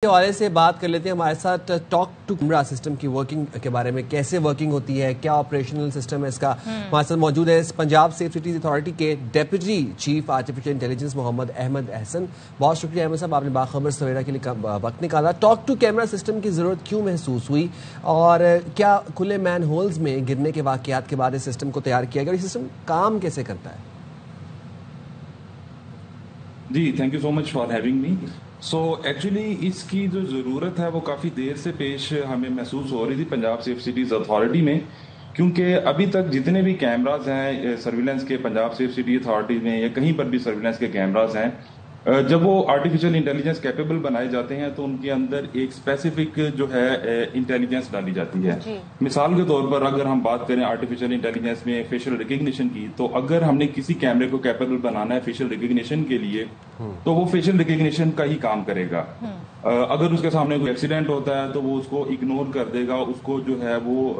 کے حوالے سے بات کر لیتے ہیں ہمارے ساتھ ٹاک ٹو کیمرا سسٹم کی ورکنگ کے بارے میں، کیسے ورکنگ ہوتی ہے، کیا آپریشنل سسٹم ہے اس کا. ہمارے ساتھ موجود ہے پنجاب سیف سٹیز اتھارٹی کے ڈیپٹی چیف آرٹیفیشل انٹیلیجنس محمد احمد احسن. بہت شکریہ احمد صاحب، آپ نے باخبر سویرا کے لیے وقت نکالا. ٹاک ٹو کیمرا سسٹم کی ضرورت کیوں محسوس ہوئی اور کیا کھلے مین ہولز میں گرنے کے واقعات کے بعد اس سسٹم کو تیار کیا گیا اور یہ سسٹم کام کیسے کرتا ہے؟ جی thank you so much for having me. So actually اس کی جو ضرورت ہے وہ کافی دیر سے پیش ہمیں محسوس ہو رہی تھی پنجاب سیف سٹیز اتھارٹی میں، کیونکہ ابھی تک جتنے بھی کیمراز ہیں سرویلنس کے پنجاب سیف سٹی اتھارٹی میں یا کہیں پر بھی سرویلنس کے کیمراز ہیں، جب وہ آرٹیفیشل انٹیلیجنس کیپیبل بنائے جاتے ہیں تو ان کے اندر ایک اسپیسیفک جو ہے انٹیلیجنس ڈالی جاتی ہے. مثال کے طور پر اگر ہم بات کریں آرٹیفیشل انٹیلیجنس میں فیشل ریکگنیشن کی، تو اگر ہم نے کسی کیمرے کو کیپیبل بنانا ہے فیشل ریکگنیشن کے لیے تو وہ فیشل ریکگنیشن کا ہی کام کرے گا. اگر اس کے سامنے کوئی ایکسیڈنٹ ہوتا ہے تو وہ اس کو اگنور کر دے گا، اس کو جو ہے وہ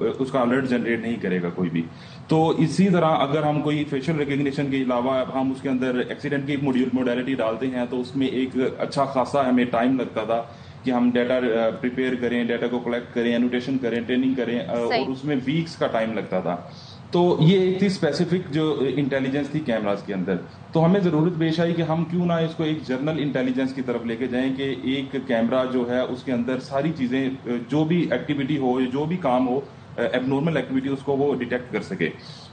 اس کا الرٹ جنریٹ نہیں کرے گا کوئی بھی. تو اسی طرح اگر ہم کوئی فیشل ریکگنیشن کے علاوہ ہم اس کے اندر ایکسیڈنٹ کی موڈیلٹی ڈالتے ہیں تو اس میں ایک اچھا خاصا ہمیں ٹائم لگتا تھا کہ ہم ڈیٹا پریپیئر کریں، ڈیٹا کو کلیکٹ کریں، انوٹیشن کریں، ٹریننگ کریں، اور اس میں ویکس کا ٹائم لگتا تھا. تو یہ ایک تھی اسپیسیفک جو انٹیلیجنس تھی کیمراز کے اندر. تو ہمیں ضرورت پیش آئی کہ ہم کیوں نہ اس کو ایک جرنل انٹیلیجنس کی طرف لے کے جائیں کہ ایک کیمرہ جو ہے اس کے اندر ساری چیزیں، جو بھی ایکٹیویٹی ہو، جو بھی کام ہو، ایب نارمل ایکٹیویٹی، اس کو وہ ڈیٹیکٹ کر سکے.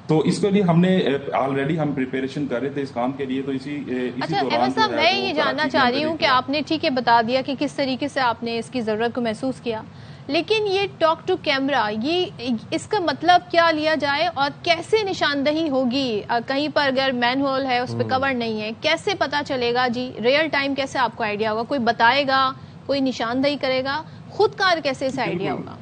تو اس کے لیے ہم نے آلریڈی ہم پریپریشن کر رہے تھے اس کام کے لیے. تو اسی دوران صاحب میں یہ جاننا چاہ رہی ہوں کہ آپ نے ٹھیک ہے بتا دیا کہ کس طریقے سے آپ نے اس کی ضرورت کو محسوس کیا، لیکن یہ ٹاک ٹو کیمرا، یہ اس کا مطلب کیا لیا جائے اور کیسے نشاندہی ہوگی؟ کہیں پر اگر مین ہول ہے اس پہ کور نہیں ہے، کیسے پتا چلے گا؟ جی ریئل ٹائم کیسے آپ کو آئیڈیا ہوگا؟ کوئی بتائے گا، کوئی نشاندہی کرے گا؟ خود کار کیسے اس آئیڈیا ہوگا؟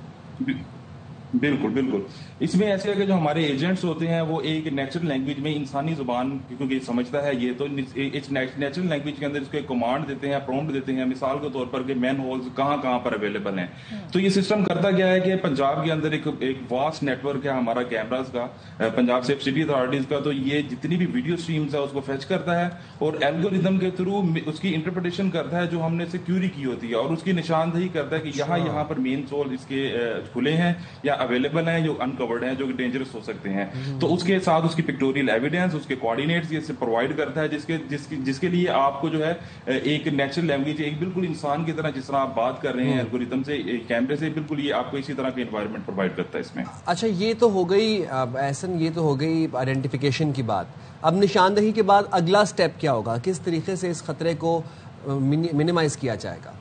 بالکل اس میں ایسے ہے کہ جو ہمارے ایجنٹس ہوتے ہیں وہ ایک نیچرل لینگویج میں انسانی زبان کیونکہ سمجھتا ہے یہ، تو نیچرل لینگویج کے اندر اس کو ایک کمانڈ دیتے ہیں، پرومپٹ دیتے ہیں، مثال کے طور پر کہ مین ہولز کہاں پر اویلیبل ہیں. تو یہ سسٹم کرتا کیا ہے کہ پنجاب کے اندر ایک واسٹ نیٹ ورک ہے ہمارا کیمراز کا، پنجاب سیف سٹی اتھارٹیز کا. تو یہ جتنی بھی ویڈیو سٹریمز ہے اس کو فیچ کرتا ہے اور الگوریتم کے تھرو اس کی انٹرپریٹیشن کرتا ہے جو ہم نے سیکیوری کی ہوتی ہے، اور اس کی نشاندہی کرتا ہے کہ یہاں پر مین سول اس کے کھلے ہیں یا اویلیبل ہیں، جو انکورڈ ہیں، جو ڈینجرس ہو سکتے ہیں. تو اس کے ساتھ اس کی پکٹوریل ایویڈنس، اس کے کوآرڈینیٹس یہ پرووائڈ کرتا ہے جس کے لیے آپ کو جو ہے ایک نیچرل لینگویج، ایک بالکل انسان کی طرح جس طرح آپ بات کر رہے ہیں الگوریتم سے، کیمرے سے، بالکل یہ آپ کو اسی طرح کے انوائرمنٹ پرووائڈ کرتا ہے اس میں. اچھا یہ تو ہو گئی احسن، یہ تو ہو گئی آئیڈینٹیفیکیشن کی بات. اب نشاندہی کے بعد اگلا سٹیپ کیا ہوگا؟ کس طریقے سے اس خطرے کو منیمائز کیا جائے گا؟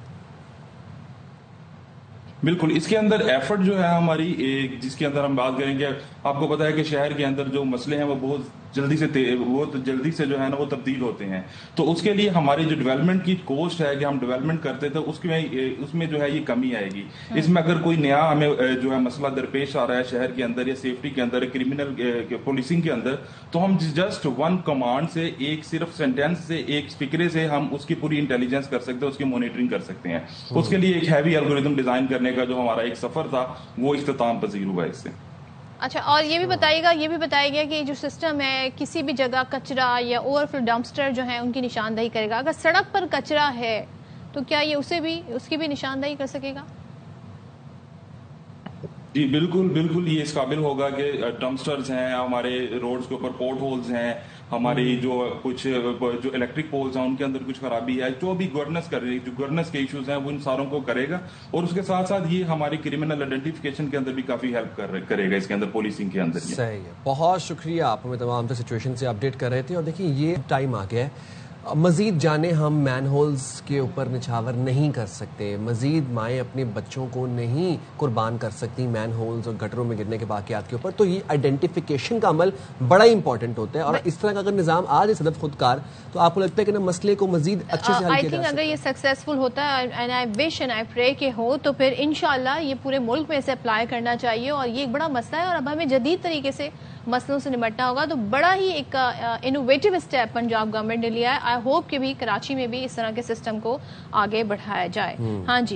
بالکل اس کے اندر ایفرٹ جو ہے ہماری، جس کے اندر ہم بات کریں گے، آپ کو پتا ہے کہ شہر کے اندر جو مسئلے ہیں وہ بہت جلدی سے جو ہے نا وہ تبدیل ہوتے ہیں. تو اس کے لیے ہماری جو ڈیولپمنٹ کی کوسٹ ہے کہ ہم ڈیولپمنٹ کرتے تھے اس میں جو ہے یہ کمی آئے گی. اس میں اگر کوئی نیا ہمیں جو ہے مسئلہ درپیش آ رہا ہے شہر کے اندر یا سیفٹی کے اندر، کرمنل پولیسنگ کے اندر، تو ہم جسٹ ون کمانڈ سے، ایک صرف سینٹینس سے، ایک فکرے سے ہم اس کی پوری انٹیلیجنس کر سکتے ہیں، اس کی مانیٹرنگ کر سکتے ہیں. اس کے لیے ایک ہیوی الگوریتم ڈیزائن کرنے کا جو ہمارا ایک سفر تھا وہ اختتام پذیر ہوا ہے اس سے. اچھا، اور یہ بھی بتایا گیا کہ جو سسٹم ہے کسی بھی جگہ کچرا یا اوور فلو ڈمپسٹر جو ہیں ان کی نشاندہی کرے گا. اگر سڑک پر کچرا ہے تو کیا یہ اس کی بھی نشاندہی کر سکے گا؟ جی بالکل یہ اس قابل ہوگا کہ ڈمپسٹرز ہیں ہمارے روڈز کے اوپر، پورٹ ہولز ہیں ہماری، جو الیکٹرک پولز ہیں ان کے اندر کچھ خرابی ہے، جو بھی گورننس کے ایشوز ہیں وہ ان ساروں کو کرے گا. اور اس کے ساتھ ساتھ یہ ہماری کرمنل آئیڈینٹیفیکیشن کے اندر بھی کافی ہیلپ کرے گا اس کے اندر، پولیسنگ کے اندر. صحیح ہے، بہت شکریہ، آپ ہمیں تمام تر سچویشن سے اپڈیٹ کر رہے تھے. اور دیکھیں یہ ٹائم آ گیا ہے، مزید جانے ہم مین ہولز کے اوپر نچھاور نہیں کر سکتے، مزید مائیں اپنے بچوں کو نہیں قربان کر سکتی مین ہولز اور گٹروں میں گرنے کے واقعات کے اوپر. تو یہ آئیڈینٹیفیکیشن کا عمل بڑا امپورٹنٹ ہوتا ہے، اور اس طرح کا اگر نظام آ جائے صدف خودکار، تو آپ کو لگتا ہے کہ مسئلے کو مزید اچھے سے حل کیا جا سکتا ہے. اگر یہ سکسیسفل ہوتا ہے، and I wish and I پرے کہ ہو، تو پھر انشاءاللہ یہ پورے ملک میں اسے اپلائی کرنا چاہیے. اور یہ ایک بڑا مسئلہ ہے اور اب ہمیں جدید طریقے سے مسئلوں سے نمٹنا ہوگا. تو بڑا ہی ایک انوویٹو اسٹیپ پنجاب گورنمنٹ نے لیا ہے. آئی ہوپ کہ بھی کراچی میں بھی اس طرح کے سسٹم کو آگے بڑھایا جائے. ہاں جی.